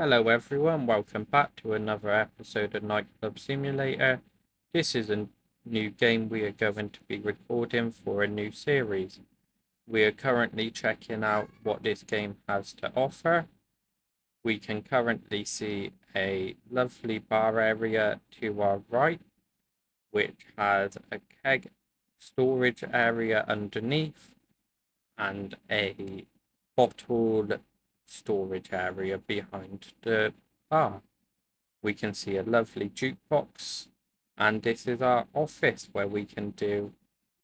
Hello everyone, welcome back to another episode of Nightclub Simulator. This is a new game we are going to be recording for a new series. We are currently checking out what this game has to offer. We can currently see a lovely bar area to our right, which has a keg storage area underneath and a bottle storage area behind the bar. We can see a lovely jukebox, and this is our office where we can do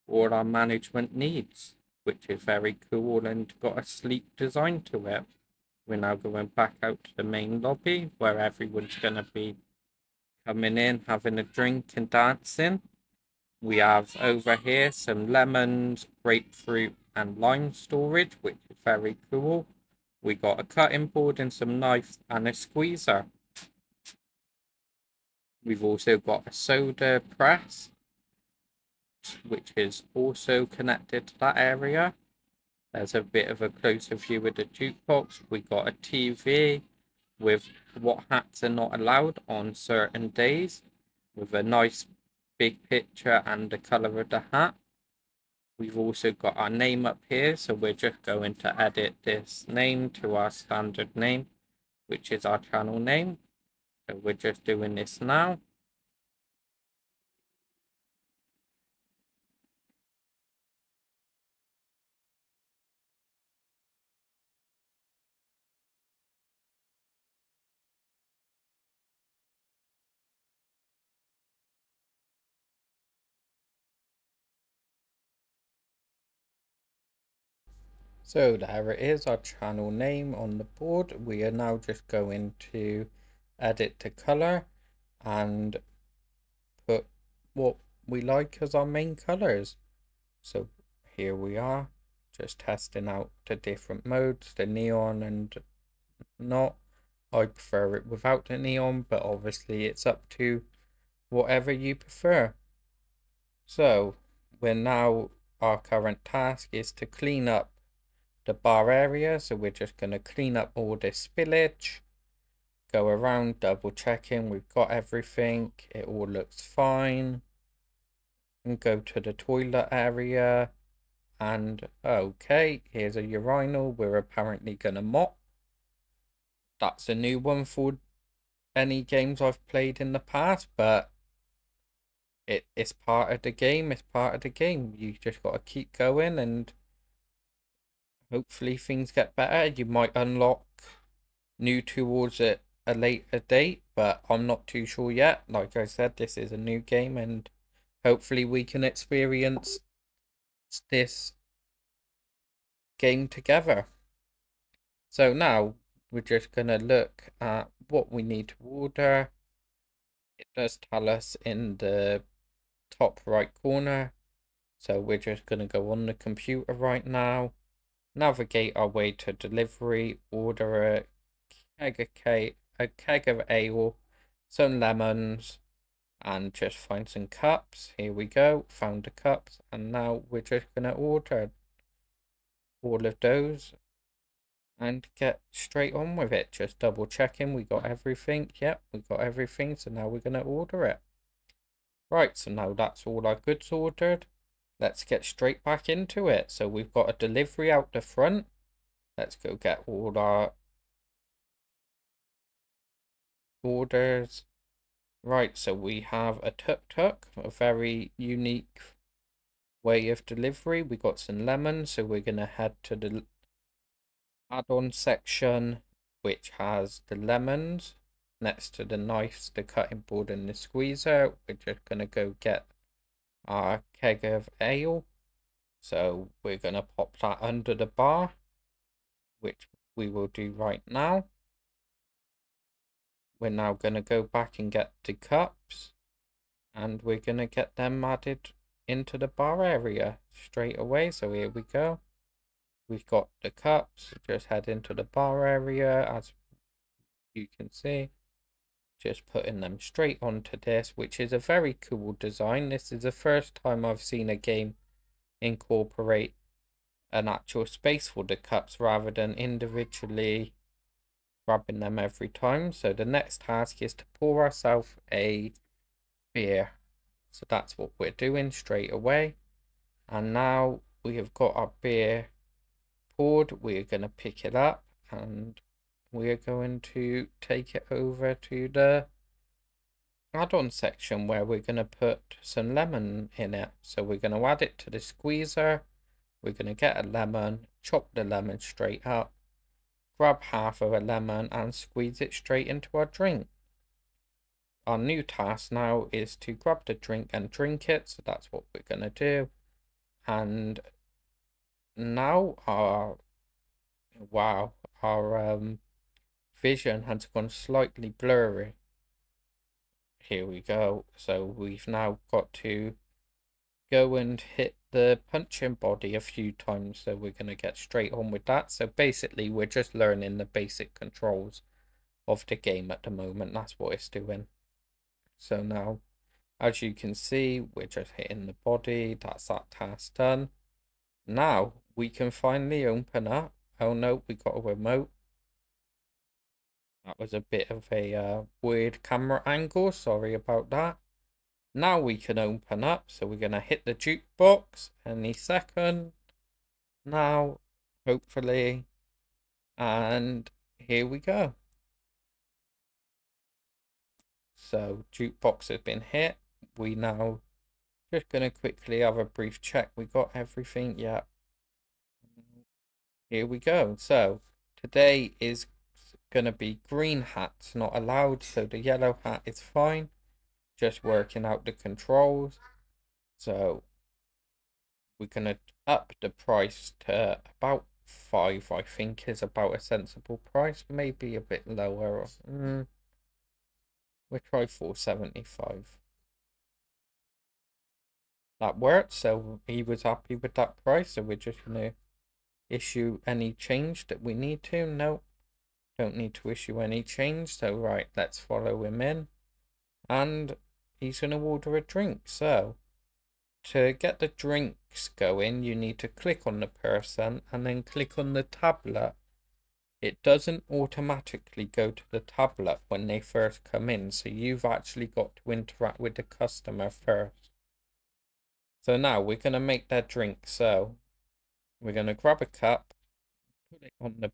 all our management needs, which is very cool and got a sleek design to it. We're now going back out to the main lobby where everyone's going to be coming in, having a drink and dancing. We have over here some lemons, grapefruit, and lime storage, which is very cool. We got a cutting board and some knives and a squeezer. We've also got a soda press, which is also connected to that area. There's a bit of a closer view of the jukebox. We got a TV with what hats are not allowed on certain days, with a nice big picture and the colour of the hat. We've also got our name up here, so we're just going to edit this name to our standard name, which is our channel name. So we're just doing this now. So there it is, our channel name on the board. We are now just going to edit the color and put what we like as our main colors. So here we are, just testing out the different modes, the neon and not. I prefer it without the neon, but obviously it's up to whatever you prefer. So we're now, our current task is to clean up the bar area, so we're just going to clean up all this spillage, go around double checking we've got everything, it all looks fine, and go to the toilet area, and okay, here's a urinal we're apparently going to mop. That's a new one for any games I've played in the past, but it's part of the game, you just got to keep going and hopefully things get better. You might unlock new towards it a later date, but I'm not too sure yet. Like I said, this is a new game and hopefully we can experience this game together. So now we're just going to look at what we need to order. It does tell us in the top right corner. So we're just going to go on the computer right now, navigate our way to delivery, order a keg of ale, some lemons, and just find some cups. Here we go, found the cups, and now we're just gonna order all of those and get straight on with it. Just double checking we got everything. Yep, we got everything, so now we're gonna order it. Right, so now that's all our goods ordered. Let's get straight back into it. So we've got a delivery out the front. Let's go get all our orders. Right, so we have a tuk-tuk, a very unique way of delivery. We got some lemons, so we're going to head to the add-on section, which has the lemons next to the knives, the cutting board, and the squeezer. We're just going to go get our keg of ale. So we're going to pop that under the bar, which we will do right now. We're now going to go back and get the cups, and we're going to get them added into the bar area straight away. So here we go. We've got the cups, just head into the bar area, as you can see. Just putting them straight onto this, which is a very cool design. This is the first time I've seen a game incorporate an actual space for the cups rather than individually grabbing them every time. So the next task is to pour ourselves a beer. So that's what we're doing straight away. And now we have got our beer poured. We're going to pick it up and we're going to take it over to the add-on section where we're going to put some lemon in it. So we're going to add it to the squeezer. We're going to get a lemon, chop the lemon straight up, grab half of a lemon and squeeze it straight into our drink. Our new task now is to grab the drink and drink it. So that's what we're going to do. And now our vision has gone slightly blurry. Here we go. So we've now got to go and hit the punching body a few times. So we're going to get straight on with that. So basically we're just learning the basic controls of the game at the moment. That's what it's doing. So now, as you can see, we're just hitting the body. That's that task done. Now we can finally open up. Oh no, we got a remote. That was a bit of a weird camera angle. Sorry about that. Now we can open up. So we're going to hit the jukebox any second. Now, hopefully. And here we go. So jukebox has been hit. We now just going to quickly have a brief check. We got everything. Yeah. Here we go. So today is going to be green hats not allowed. So the yellow hat is fine. Just working out the controls. So we're going to up the price to about 5, I think is about a sensible price. Maybe a bit lower. We'll try 4.75. That worked, so he was happy with that price. So we're just going to issue any change that we need to. No, don't need to issue any change. So right, let's follow him in. And he's going to order a drink. So to get the drinks going, you need to click on the person and then click on the tablet. It doesn't automatically go to the tablet when they first come in, so you've actually got to interact with the customer first. So now we're going to make their drink. So we're going to grab a cup, put it on the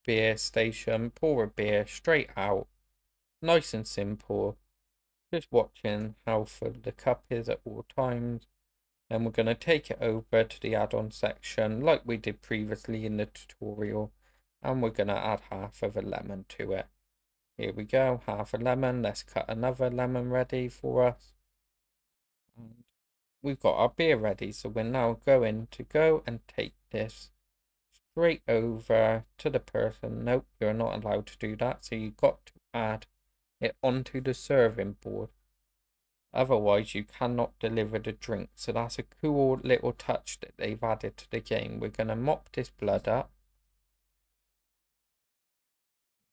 beer station, pour a beer straight out. Nice and simple. Just watching how full the cup is at all times. Then we're going to take it over to the add-on section like we did previously in the tutorial. And we're going to add half of a lemon to it. Here we go, half a lemon. Let's cut another lemon ready for us. And we've got our beer ready. So we're now going to go and take this straight over to the person. Nope, you're not allowed to do that. So you've got to add it onto the serving board. Otherwise, you cannot deliver the drink. So that's a cool little touch that they've added to the game. We're going to mop this blood up.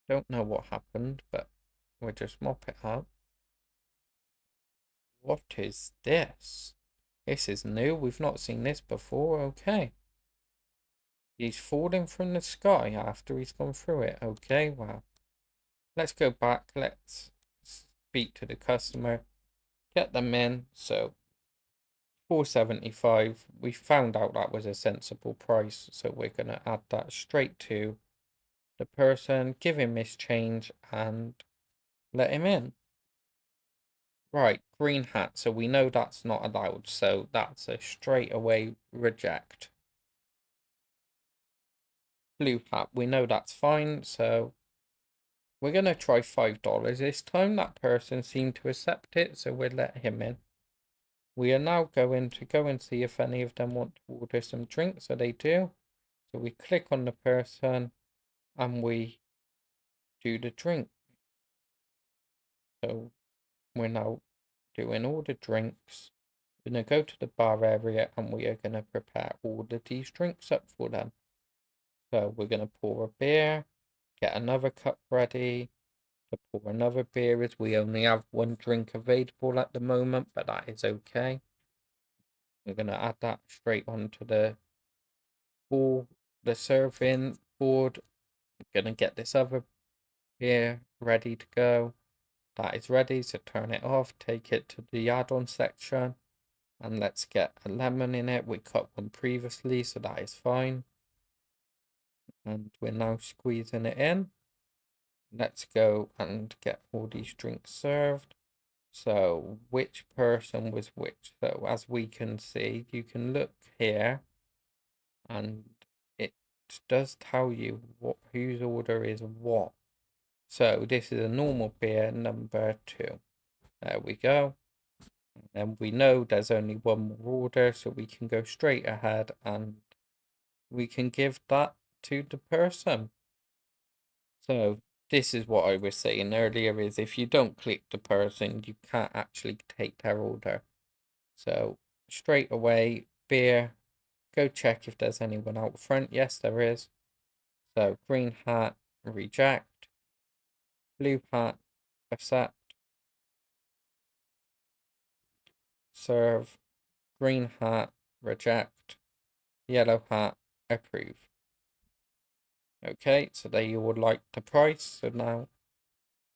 Don't know what happened, but we'll just mop it up. What is this? This is new. We've not seen this before. Okay. He's falling from the sky after he's gone through it. Okay, wow. Let's go back. Let's speak to the customer. Get them in. So 4.75. We found out that was a sensible price. So we're going to add that straight to the person. Give him his change and let him in. Right, green hat. So we know that's not allowed. So that's a straight away reject. Blue hat. We know that's fine. So we're going to try $5 this time. That person seemed to accept it. So we'll let him in. We are now going to go and see if any of them want to order some drinks. So they do. So we click on the person and we do the drink. So we're now doing all the drinks. We're going to go to the bar area and we are going to prepare all of these drinks up for them. So we're going to pour a beer, get another cup ready to pour another beer as we only have one drink available at the moment, but that is okay. We're going to add that straight onto the serving board. We're going to get this other Here, ready to go. That is ready, so turn it off, take it to the add-on section, and let's get a lemon in it. We cut one previously, so that is fine. And we're now squeezing it in. Let's go and get all these drinks served. So which person was which? So as we can see, you can look here and it does tell you what whose order is what. So this is a normal beer number 2. There we go. And we know there's only one more order, so we can go straight ahead and we can give that to the person. So this is what I was saying earlier, is if you don't click the person, you can't actually take their order. So straight away, beer, go check if there's anyone out front. Yes, there is. So green hat, reject. Blue hat, accept. Serve. Green hat, reject. Yellow hat, approve. Okay, so they all like the price. So now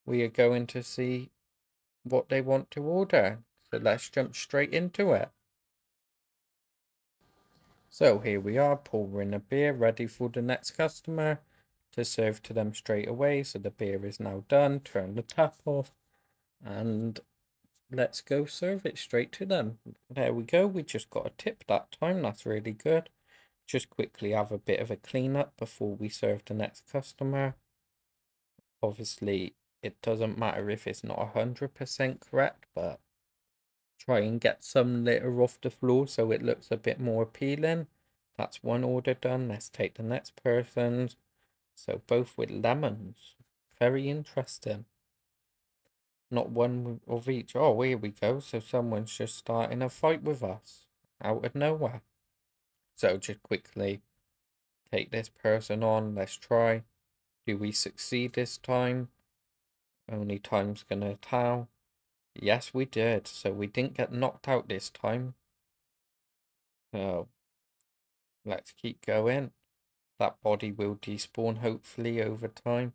we are going to see what they want to order. So let's jump straight into it. So here we are, pouring a beer ready for the next customer to serve to them straight away. So the beer is now done. Turn the tap off and let's go serve it straight to them. There we go. We just got a tip that time. That's really good. Just quickly have a bit of a cleanup before we serve the next customer. Obviously, it doesn't matter if it's not 100% correct, but try and get some litter off the floor so it looks a bit more appealing. That's one order done. Let's take the next person's. So both with lemons. Very interesting. Not one of each. Oh, here we go. So someone's just starting a fight with us out of nowhere. So just quickly take this person on. Let's try. Do we succeed this time? Only time's gonna tell. Yes, we did. So we didn't get knocked out this time. So let's keep going. That body will despawn hopefully over time.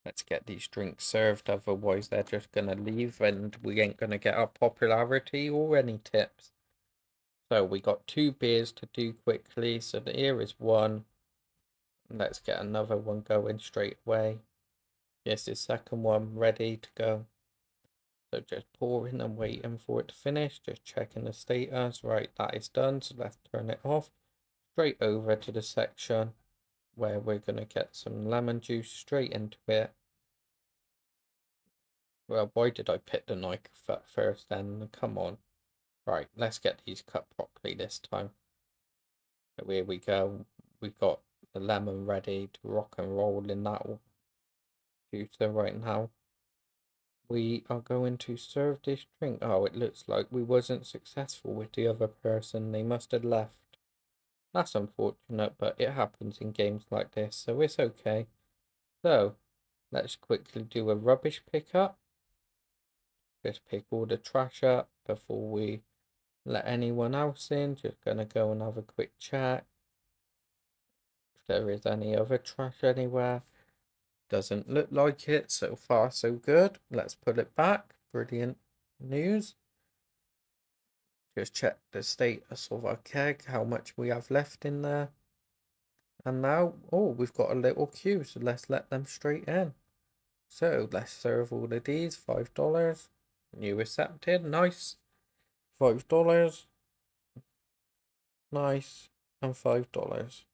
Let's get these drinks served, otherwise they're just gonna leave and we ain't gonna get our popularity or any tips. So we got 2 beers to do quickly. So here is one. Let's get another one going straight away. Here's the second one ready to go. So just pouring and waiting for it to finish, just checking the status. Right, that is done. So let's turn it off. Straight over to the section where we're going to get some lemon juice straight into it. Well, why did I pick the knife first then? Come on. Right, let's get these cut properly this time. So here we go. We've got the lemon ready to rock and roll in that juicer right now. We are going to serve this drink. Oh, it looks like we wasn't successful with the other person. They must have left. That's unfortunate, but it happens in games like this, so it's okay. So, let's quickly do a rubbish pickup. Just pick all the trash up before we let anyone else in. Just gonna go and have a quick check if there is any other trash anywhere. Doesn't look like it. So far, so good. Let's put it back. Brilliant news. Just check the status of our keg, how much we have left in there. And now, oh, we've got a little queue, so let's let them straight in. So let's serve all of these, $5. New accepted, nice. $5, nice, and $5.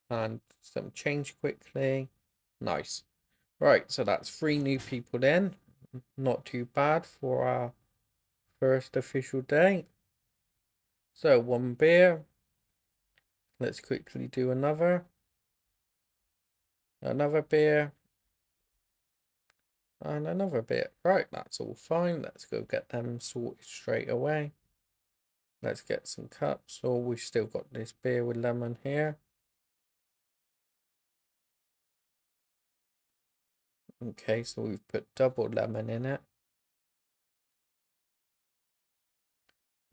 And some change quickly, nice. Right, so that's 3 new people in. Not too bad for our first official day. So 1 beer. Let's quickly do another beer. And another bit. Right, that's all fine. Let's go get them sorted straight away. Let's get some cups. Oh, we've still got this beer with lemon here. Okay, so we've put double lemon in it.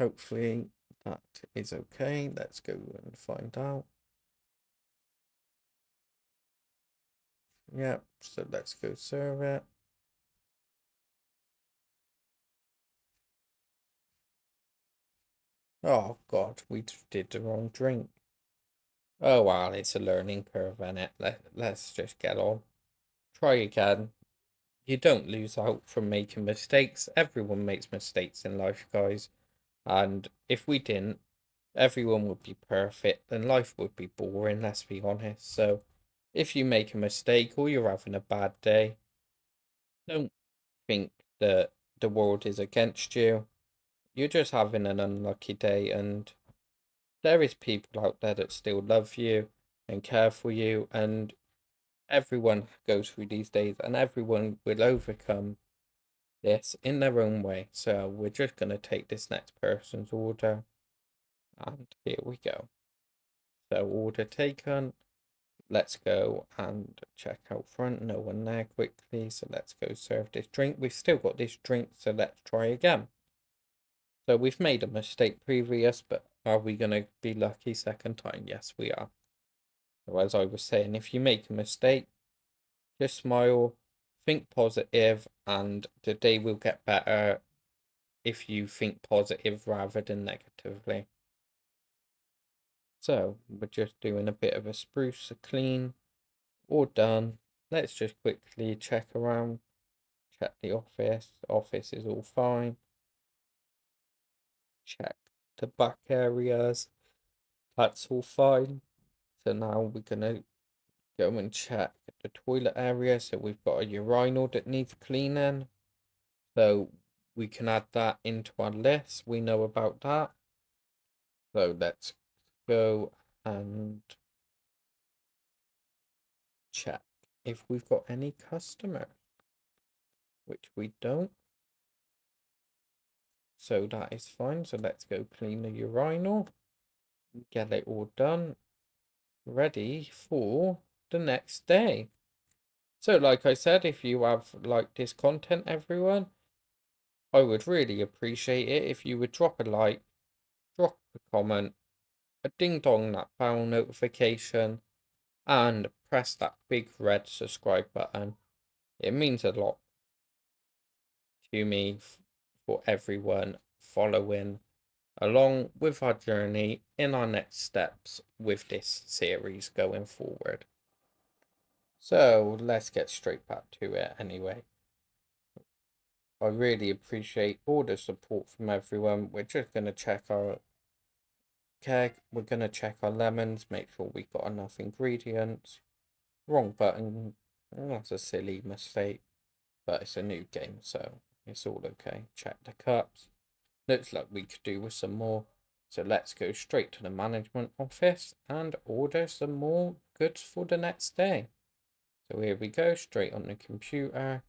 Hopefully that is okay. Let's go and find out. Yep, so let's go serve it. Oh God, we did the wrong drink. Oh well, it's a learning curve, innit? Let's just get on. Try again. You don't lose out from making mistakes. Everyone makes mistakes in life, guys. And if we didn't, everyone would be perfect and life would be boring, let's be honest. So if you make a mistake or you're having a bad day, don't think that the world is against you. You're just having an unlucky day, and there is people out there that still love you and care for you, and everyone goes through these days, and everyone will overcome this in their own way. So we're just going to take this next person's order, and here we go. So order taken. Let's go and check out front. No one there quickly. So let's go serve this drink. We've still got this drink, so let's try again. So we've made a mistake previous, but are we going to be lucky second time? Yes, we are. So as I was saying, if you make a mistake, just smile, think positive, and the day will get better if you think positive rather than negatively. So we're just doing a bit of a spruce, a clean, all done. Let's just quickly check around, check the office. Office is all fine. Check the back areas. That's all fine. So now we're gonna go and check the toilet area. So we've got a urinal that needs cleaning. So we can add that into our list. We know about that. So let's go and check if we've got any customers, which we don't. So that is fine. So let's go clean the urinal, get it all done, ready for the next day. So like I said, if you have liked this content, everyone, I would really appreciate it if you would drop a like, drop a comment, a ding dong that bell notification, and press that big red subscribe button. It means a lot to me for everyone following along with our journey in our next steps with this series going forward. So let's get straight back to it anyway. I really appreciate all the support from everyone. We're just going to check our keg, we're going to check our lemons, make sure we've got enough ingredients. Wrong button, that's a silly mistake, but it's a new game, so it's all okay. Check the cups. Looks like we could do with some more. So let's go straight to the management office and order some more goods for the next day. So here we go, straight on the computer,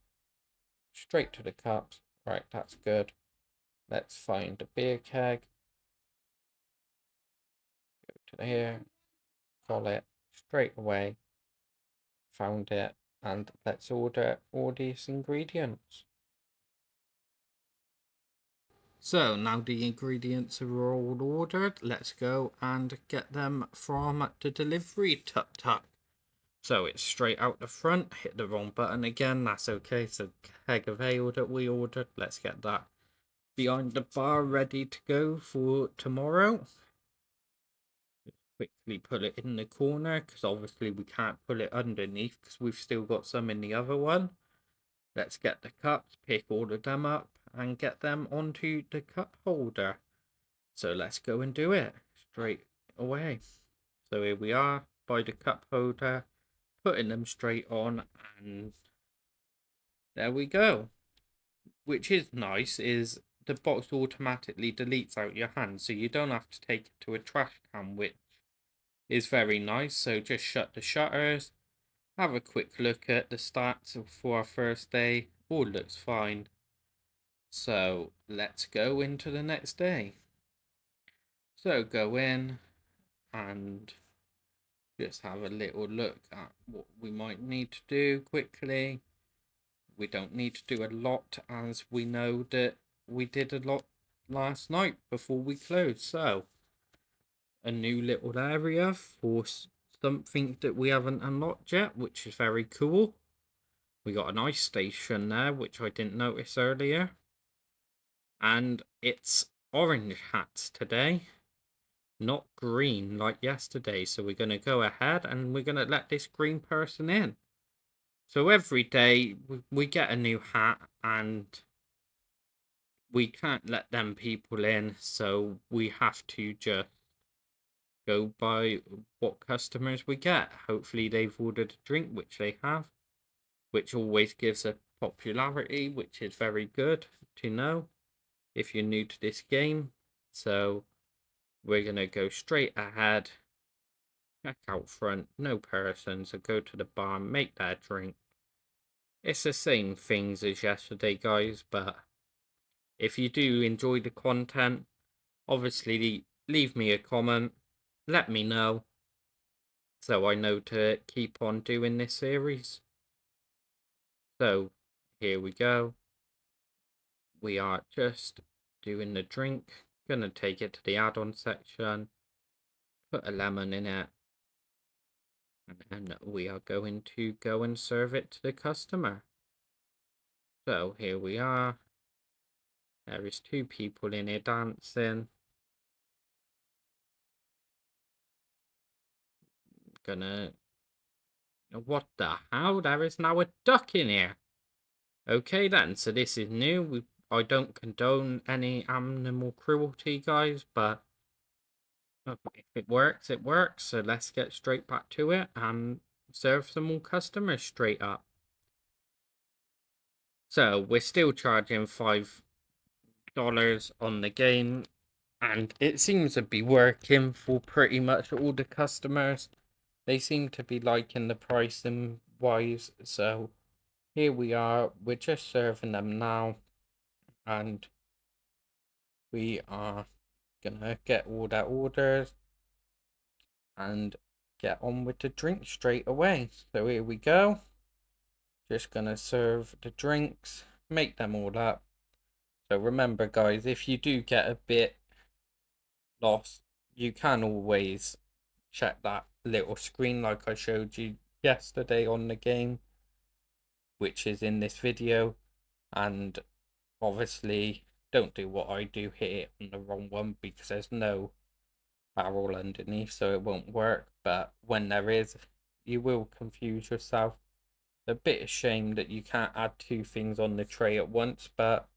straight to the cups. Right, that's good. Let's find the beer keg. Go to here, got it straight away. Found it, and let's order all these ingredients. So now the ingredients are all ordered. Let's go and get them from the delivery tuk-tuk. So it's straight out the front. Hit the wrong button again. That's okay. So keg of ale that we ordered. Let's get that behind the bar ready to go for tomorrow. Quickly put it in the corner because obviously we can't put it underneath because we've still got some in the other one. Let's get the cups, pick all of them up and get them onto the cup holder. So let's go and do it straight away. So here we are by the cup holder, putting them straight on, and there we go. Which is nice is the box automatically deletes out your hand, so you don't have to take it to a trash can, which is very nice. So just shut the shutters, have a quick look at the stats for our first day. All looks fine. So let's go into the next day. So go in and just have a little look at what we might need to do quickly. We don't need to do a lot as we know that we did a lot last night before we closed. So a new little area for something that we haven't unlocked yet, which is very cool. We got an ice station there, which I didn't notice earlier. And it's orange hats today, not green like yesterday. So we're going to go ahead and we're going to let this green person in. So every day we get a new hat and we can't let them people in. So we have to just go by what customers we get. Hopefully they've ordered a drink, which they have, which always gives a popularity, which is very good to know if you're new to this game. So we're going to go straight ahead, check out front, no person, so go to the bar, make that drink. It's the same things as yesterday, guys, but if you do enjoy the content, obviously leave me a comment, let me know, so I know to keep on doing this series. So here we go. We are just doing the drink, gonna take it to the add-on section, put a lemon in it, and we are going to go and serve it to the customer. So here we are. There is 2 people in here dancing. What the hell? There is now a duck in here. Okay then, so this is new. I don't condone any animal cruelty, guys, but if it works, it works. So let's get straight back to it and serve some more customers straight up. So we're still charging $5 on the game, and it seems to be working for pretty much all the customers. They seem to be liking the pricing wise, so here we are. We're just serving them now, and we are gonna get all their orders and get on with the drink straight away. So here we go. Just gonna serve the drinks, make them all up. So remember, guys, if you do get a bit lost, you can always check that little screen like I showed you yesterday on the game, which is in this video. And obviously don't do what I do here on the wrong one, because there's no barrel underneath, so it won't work. But when there is, you will confuse yourself. A bit of shame that you can't add 2 things on the tray at once, but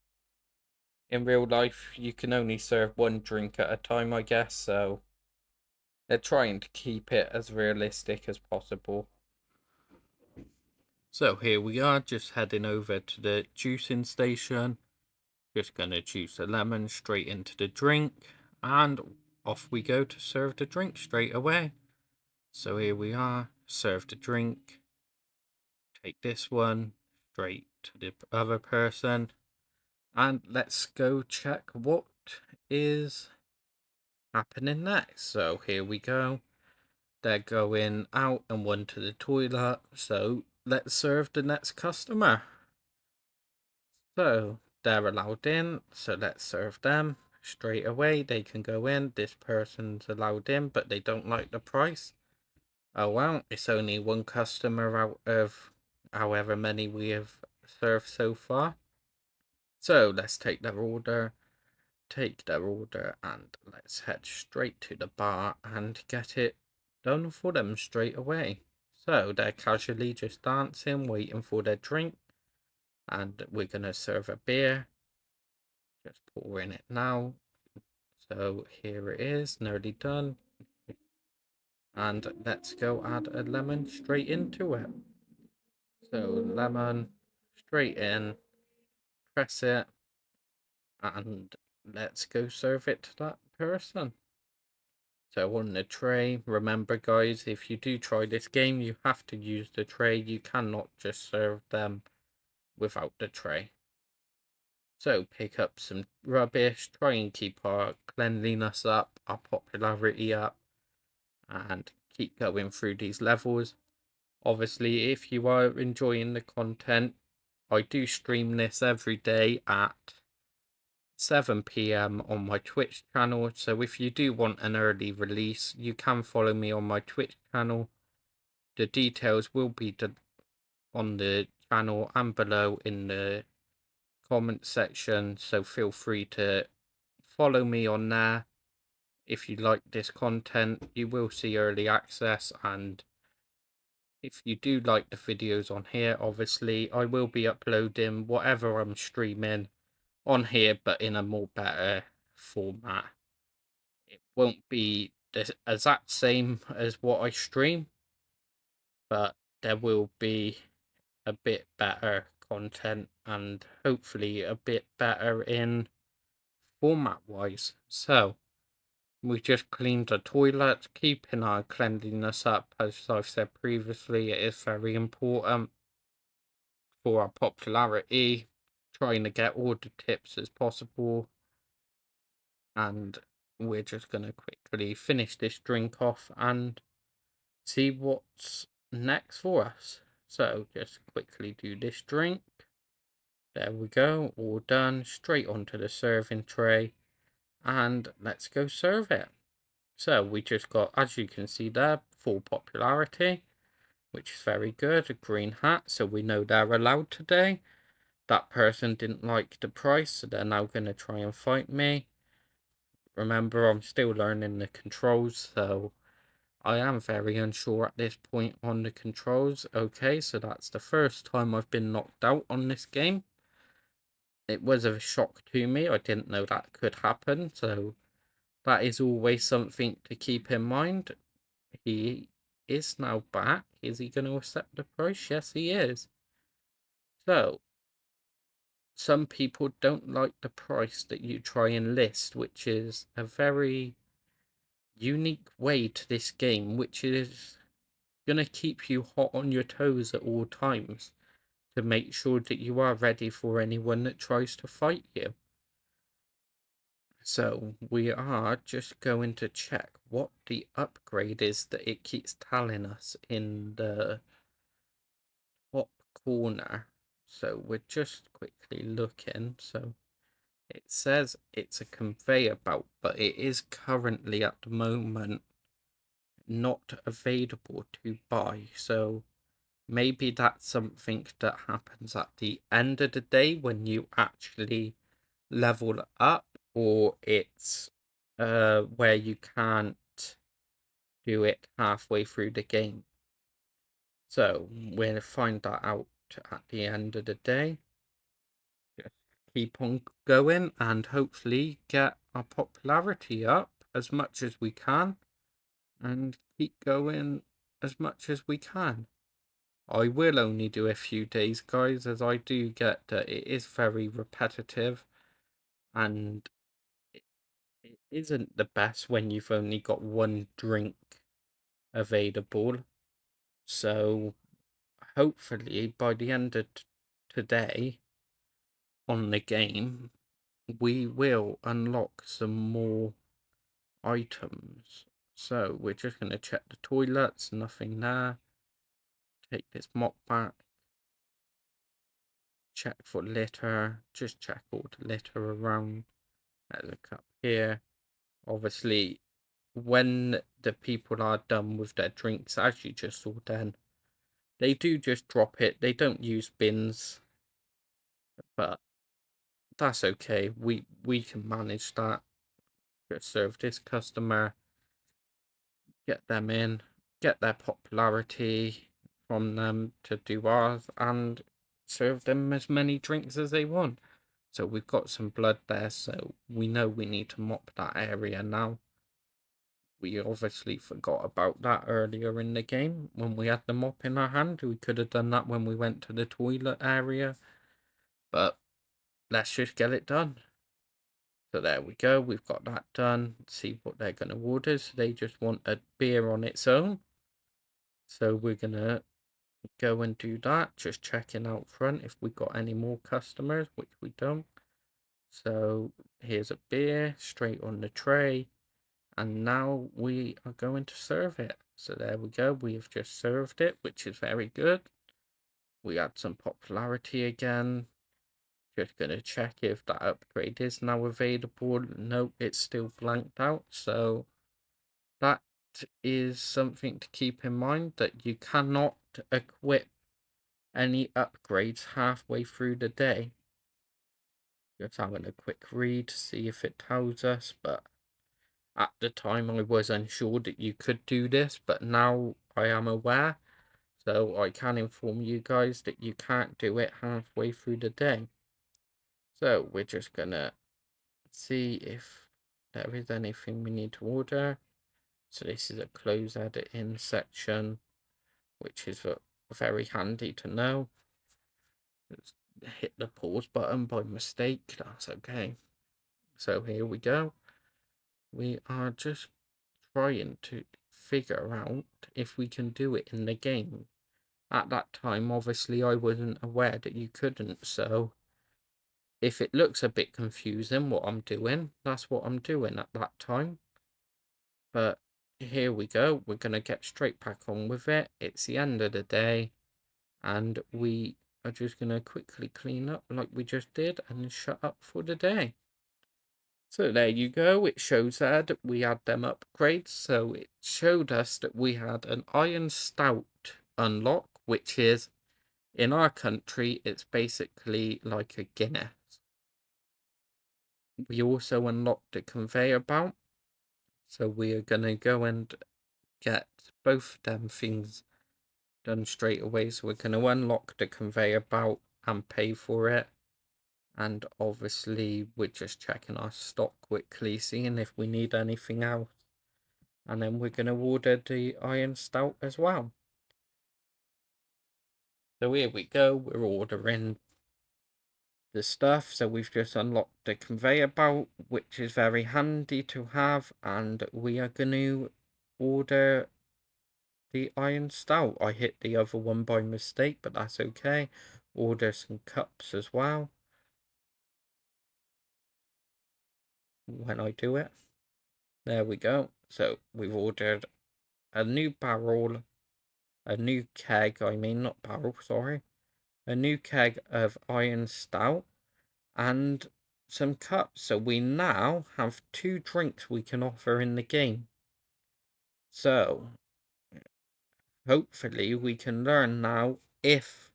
in real life you can only serve 1 drink at a time, I guess, so they're trying to keep it as realistic as possible. So here we are, just heading over to the juicing station. Just gonna juice a lemon straight into the drink, and off we go to serve the drink straight away. So here we are, serve the drink. Take this one straight to the other person, and let's go check what is happening next. So here we go. They're going out and 1 to the toilet. So let's serve the next customer. So they're allowed in. So let's serve them straight away. They can go in. This person's allowed in, but they don't like the price. Oh well, it's only 1 customer out of however many we have served so far. So let's take their order. And let's head straight to the bar and get it done for them straight away. So they're casually just dancing, waiting for their drink, and we're gonna serve a beer. Just pour in it now. So here it is, nearly done. And let's go add a lemon straight into it. So lemon straight in, press it, and let's go serve it to that person. So on the tray, remember guys, if you do try this game, you have to use the tray. You cannot just serve them without the tray. So pick up some rubbish, try and keep our cleanliness up, our popularity up, and keep going through these levels. Obviously, if you are enjoying the content, I do stream this every day at 7 p.m. on my Twitch channel. So if you do want an early release, you can follow me on my Twitch channel. The details will be on the channel and below in the comment section, so feel free to follow me on there. If you like this content, you will see early access, and if you do like the videos on here, obviously I will be uploading whatever I'm streaming on here, but in a more better format. It won't be the exact same as what I stream, but there will be a bit better content and hopefully a bit better in format wise. So we just cleaned the toilet, keeping our cleanliness up. As I've said previously, it is very important for our popularity, trying to get all the tips as possible. And we're just going to quickly finish this drink off and see what's next for us. So just quickly do this drink. There we go, all done. Straight onto the serving tray, and let's go serve it. So we just got, as you can see there, full popularity, which is very good. A green hat, so we know they're allowed today. That person didn't like the price, so they're now going to try and fight me. Remember, I'm still learning the controls, so I am very unsure at this point on the controls. Okay, so that's the first time I've been knocked out on this game. It was a shock to me. I didn't know that could happen, so that is always something to keep in mind. He is now back. Is he going to accept the price? Yes, he is. So, some people don't like the price that you try and list, which is a very unique way to this game, which is going to keep you hot on your toes at all times to make sure that you are ready for anyone that tries to fight you. So we are just going to check what the upgrade is that it keeps telling us in the top corner. So we're just quickly looking. So it says it's a conveyor belt, but it is currently at the moment not available to buy. So maybe that's something that happens at the end of the day when you actually level up, or it's where you can't do it halfway through the game. So we'll find that out at the end of the day. Just keep on going and hopefully get our popularity up as much as we can, and keep going as much as we can. I will only do a few days, guys, as I do get that it is very repetitive, and it isn't the best when you've only got one drink available. So hopefully by the end of today on the game, we will unlock some more items. So we're just going to check the toilets, nothing there. Take this mop back. Check for litter, just check all the litter around. There's a cup here. Obviously, when the people are done with their drinks, as you just saw then, they do just drop it. They don't use bins, but that's okay. We can manage that. Just serve this customer, get them in, get their popularity from them to do ours, and serve them as many drinks as they want. So we've got some blood there, so we know we need to mop that area now. We obviously forgot about that earlier in the game when we had the mop in our hand. We could have done that when we went to the toilet area, but let's just get it done. So there we go, we've got that done. Let's see what they're going to order. So they just want a beer on its own. So we're going to go and do that. Just checking out front if we got any more customers, which we don't. So here's a beer straight on the tray. And now we are going to serve it. So there we go. We have just served it, which is very good. We had some popularity again. Just gonna check if that upgrade is now available. No, it's still blanked out. So that is something to keep in mind, that you cannot equip any upgrades halfway through the day. Just having a quick read to see if it tells us, but at the time I was unsure that you could do this, but now I am aware, so I can inform you guys that you can't do it halfway through the day. So we're just gonna see if there is anything we need to order. So this is a close edit in section, which is very handy to know. Let's hit the pause button by mistake, that's okay. So here we go. We are just trying to figure out if we can do it in the game. At that time, obviously, I wasn't aware that you couldn't, so if it looks a bit confusing what I'm doing, that's what I'm doing at that time. But here we go. We're going to get straight back on with it. It's the end of the day, and we are just going to quickly clean up like we just did and shut up for the day. So there you go. It shows there that we had them upgrades. So it showed us that we had an Iron Stout unlock, which is, in our country, it's basically like a Guinness. We also unlocked a conveyor belt. So we are going to go and get both them things done straight away. So we're going to unlock the conveyor belt and pay for it. And obviously we're just checking our stock quickly, seeing if we need anything else. And then we're going to order the Iron Stout as well. So here we go, we're ordering the stuff. So we've just unlocked the conveyor belt, which is very handy to have. And we are going to order the Iron Stout. I hit the other one by mistake, but that's okay. Order some cups as well when I do it. There we go. So we've ordered a new barrel, a new keg, not barrel, sorry. A new keg of Iron Stout and some cups. So we now have 2 drinks we can offer in the game. So hopefully we can learn now if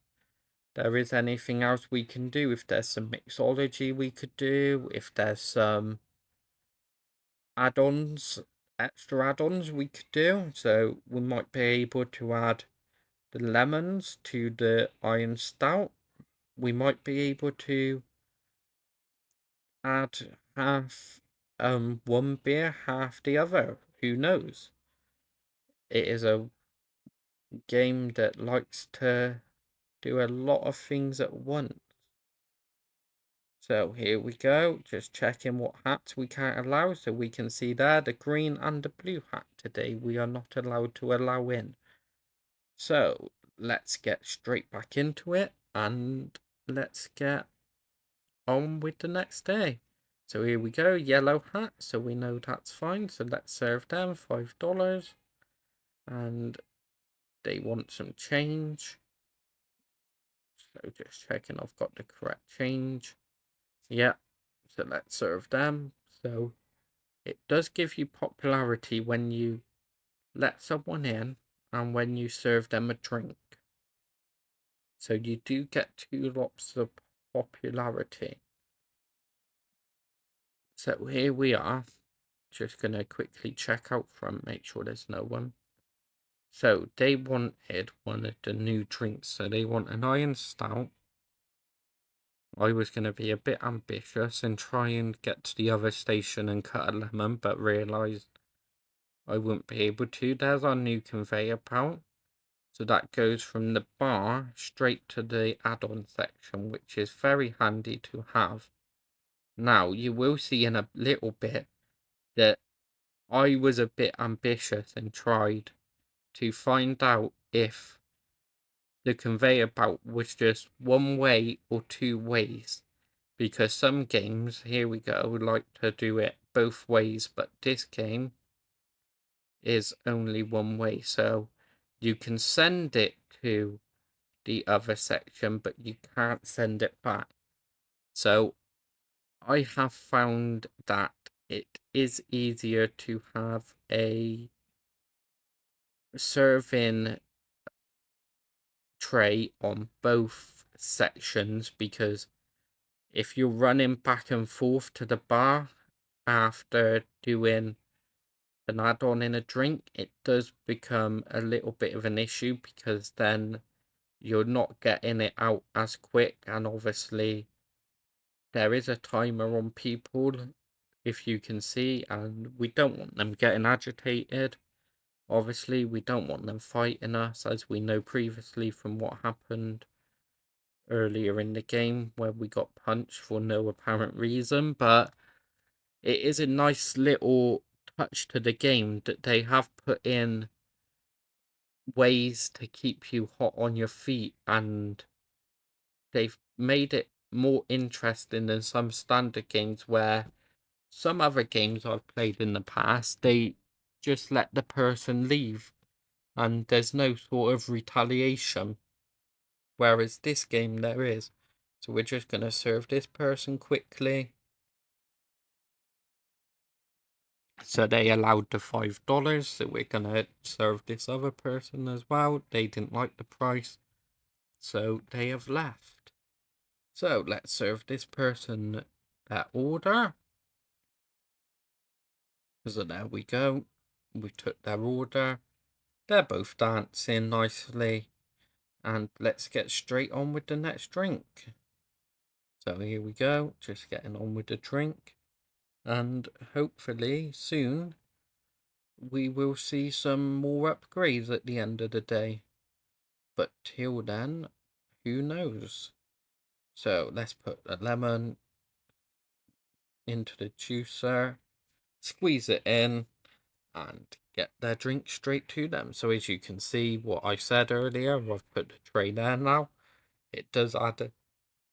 there is anything else we can do, if there's some mixology we could do, if there's some add-ons, extra add-ons we could do. So we might be able to add the lemons to the Iron Stout. We might be able to add half one beer, half the other. Who knows? It is a game that likes to do a lot of things at once. So here we go, just checking what hats we can't allow. So we can see there the green and the blue hat today we are not allowed to allow in. So let's get straight back into it and let's get on with the next day. So here we go, yellow hat, so we know that's fine. So let's serve them $5. And they want some change. So just checking I've got the correct change. Yeah, so let's serve them. So it does give you popularity when you let someone in and when you serve them a drink. So you do get 2 lots of popularity. So here we are. Just going to quickly check out front, make sure there's no one. So they wanted one of the new drinks. So they want an Iron Stout. I was going to be a bit ambitious and try and get to the other station and cut a lemon, but realised I wouldn't be able to. There's our new conveyor belt. So that goes from the bar straight to the add-on section, which is very handy to have. Now, you will see in a little bit that I was a bit ambitious and tried to find out if the conveyor belt was just one way or 2 ways. Because some games, here we go, like to do it both ways, but this game is only one way. So you can send it to the other section, but you can't send it back. So I have found that it is easier to have a serving tray on both sections, because if you're running back and forth to the bar after doing an add-on in a drink, it does become a little bit of an issue, because then you're not getting it out as quick, and obviously there is a timer on people, if you can see, and we don't want them getting agitated. Obviously, we don't want them fighting us, as we know previously from what happened earlier in the game where we got punched for no apparent reason. But it is a nice little touch to the game that they have put in ways to keep you hot on your feet, and they've made it more interesting than some standard games, where some other games I've played in the past, they just let the person leave and there's no sort of retaliation. Whereas this game there is. So we're just going to serve this person quickly. So they allowed the $5, so we're going to serve this other person as well. They didn't like the price, so they have left. So let's serve this person that order. So there we go. We took their order. They're both dancing nicely. And let's get straight on with the next drink. So here we go, just getting on with the drink. And hopefully soon we will see some more upgrades at the end of the day. But till then, who knows? So let's put a lemon into the juicer, squeeze it in, and get their drink straight to them. So as you can see, what I said earlier, I've put the tray there now. It does add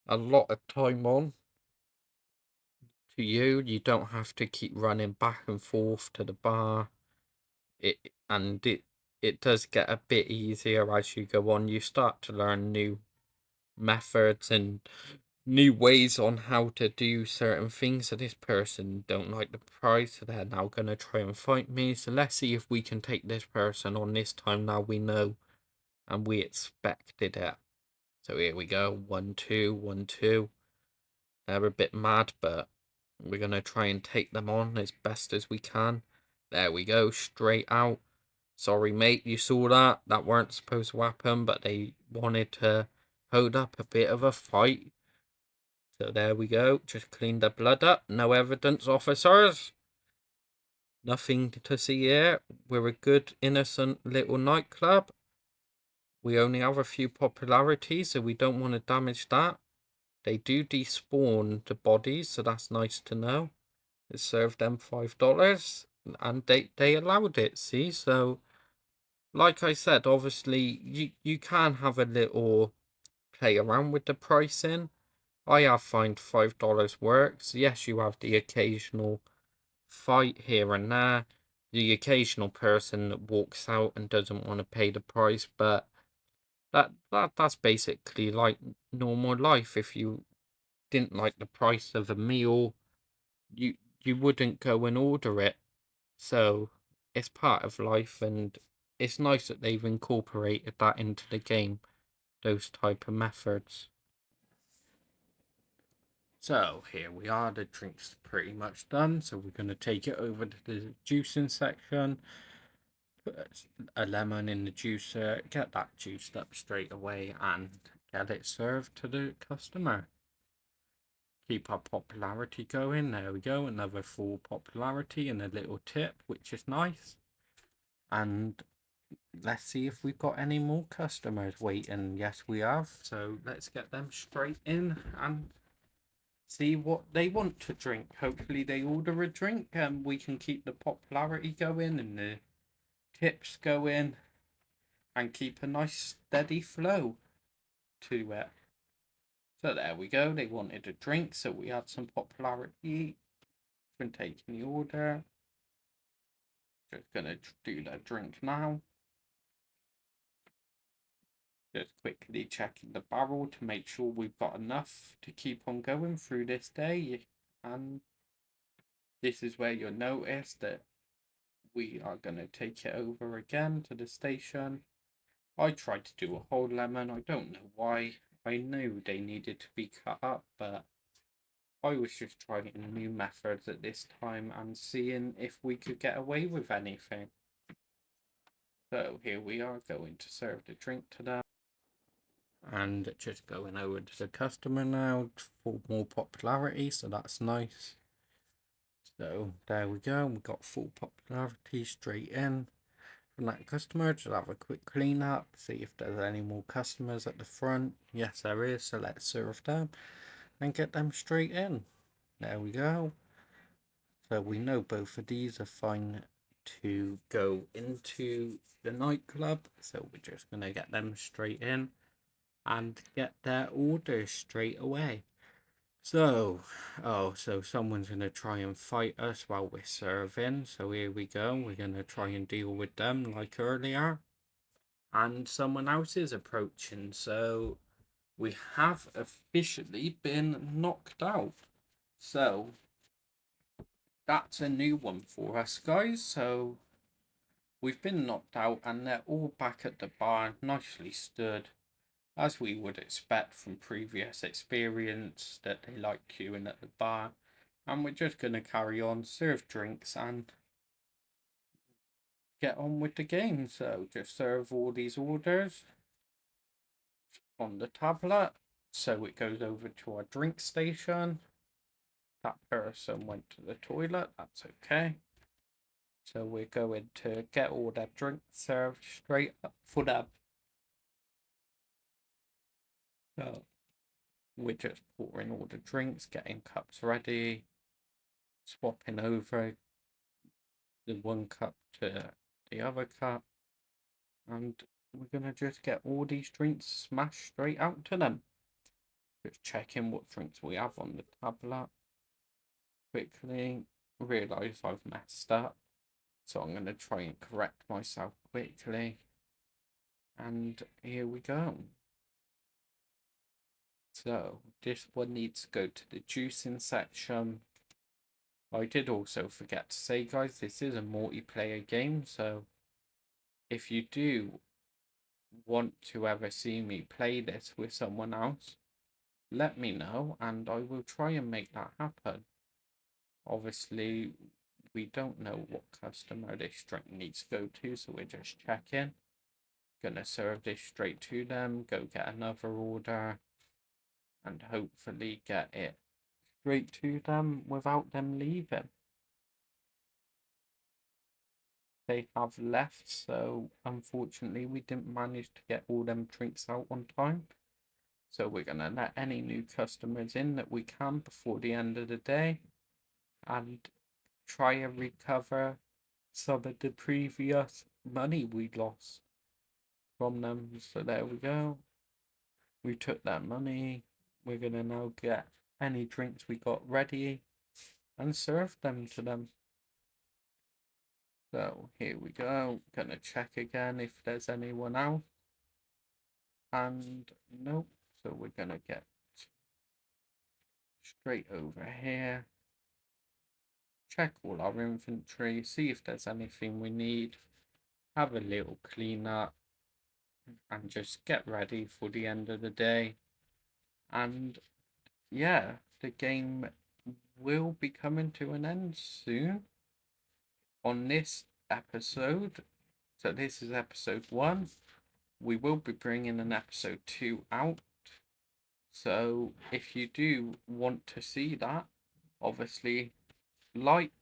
a lot of time on to you. You don't have to keep running back and forth to the bar. It does get a bit easier as you go on. You start to learn new methods and new ways on how to do certain things. So this person don't like the price, so they're now gonna try and fight me. So let's see if we can take this person on this time. Now we know and we expected it. So here we go. 1-2, 1-2. They're a bit mad, but we're gonna try and take them on as best as we can. There we go, straight out. Sorry, mate, you saw that. That weren't supposed to happen, but they wanted to hold up a bit of a fight. So there we go. Just cleaned the blood up. No evidence, officers. Nothing to see here. We're a good, innocent little nightclub. We only have a few popularities, so we don't want to damage that. They do despawn the bodies, so that's nice to know. It served them $5, and they allowed it, see? So like I said, obviously you can have a little play around with the pricing. I have found $5 works. Yes, you have the occasional fight here and there, the occasional person that walks out and doesn't want to pay the price, but that's basically like normal life. If you didn't like the price of a meal, you wouldn't go and order it. So it's part of life, and it's nice that they've incorporated that into the game, those type of methods. So here we are, the drink's pretty much done, so we're going to take it over to the juicing section, put a lemon in the juicer, get that juiced up straight away, and get it served to the customer. Keep our popularity going, there we go, another full popularity and a little tip, which is nice. And let's see if we've got any more customers waiting. Yes, we have. So let's get them straight in and see what they want to drink. Hopefully they order a drink and we can keep the popularity going and the tips going and keep a nice steady flow to it. So there we go. They wanted a drink, so we had some popularity from taking the order. Just gonna do their drink now. Just quickly checking the barrel to make sure we've got enough to keep on going through this day. And this is where you'll notice that we are going to take it over again to the station. I tried to do a whole lemon. I don't know why. I knew they needed to be cut up, but I was just trying new methods at this time and seeing if we could get away with anything. So here we are going to serve the drink to them. And just going over to the customer now for more popularity, so that's nice. So there we go, we got full popularity straight in from that customer. Just have a quick clean up, see if there's any more customers at the front. Yes, there is, so let's serve them and get them straight in. There we go. So we know both of these are fine to go into the nightclub, so we're just gonna get them straight in and get their orders straight away. So, so someone's gonna try and fight us while we're serving. So here we go. We're gonna try and deal with them like earlier. And someone else is approaching. So we have officially been knocked out. So that's a new one for us, guys. So we've been knocked out and they're all back at the bar, nicely stood, as we would expect from previous experience that they like queuing at the bar. And we're just going to carry on, serve drinks and get on with the game. So just serve all these orders on the tablet. So it goes over to our drink station. That person went to the toilet, that's okay. So we're going to get all their drinks served straight up for them. So we're just pouring all the drinks, getting cups ready, swapping over the one cup to the other cup, and we're gonna just get all these drinks smashed straight out to them. Just checking what drinks we have on the tablet. Quickly realise I've messed up, so I'm gonna try and correct myself quickly. And here we go. So this one needs to go to the juicing section. I did also forget to say, guys, this is a multiplayer game, so if you do want to ever see me play this with someone else, let me know and I will try and make that happen. Obviously, we don't know what customer this drink needs to go to, so we're just checking. Gonna serve this straight to them, go get another order, and hopefully get it straight to them without them leaving. They have left, so unfortunately we didn't manage to get all them drinks out on time. So we're gonna let any new customers in that we can before the end of the day and try and recover some of the previous money we lost from them. So there we go. We took that money. We're gonna now get any drinks we got ready and serve them to them. So here we go. Gonna check again if there's anyone else. And nope. So we're gonna get straight over here. Check all our inventory, see if there's anything we need. Have a little clean up and just get ready for the end of the day. And yeah, the game will be coming to an end soon on this episode. So this is episode 1. We will be bringing an episode 2 out. So if you do want to see that, obviously like,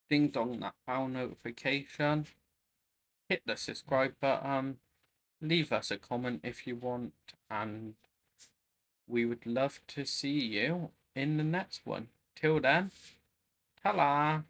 ding dong that bell notification, hit the subscribe button, leave us a comment if you want, and we would love to see you in the next one. Till then, ta-la!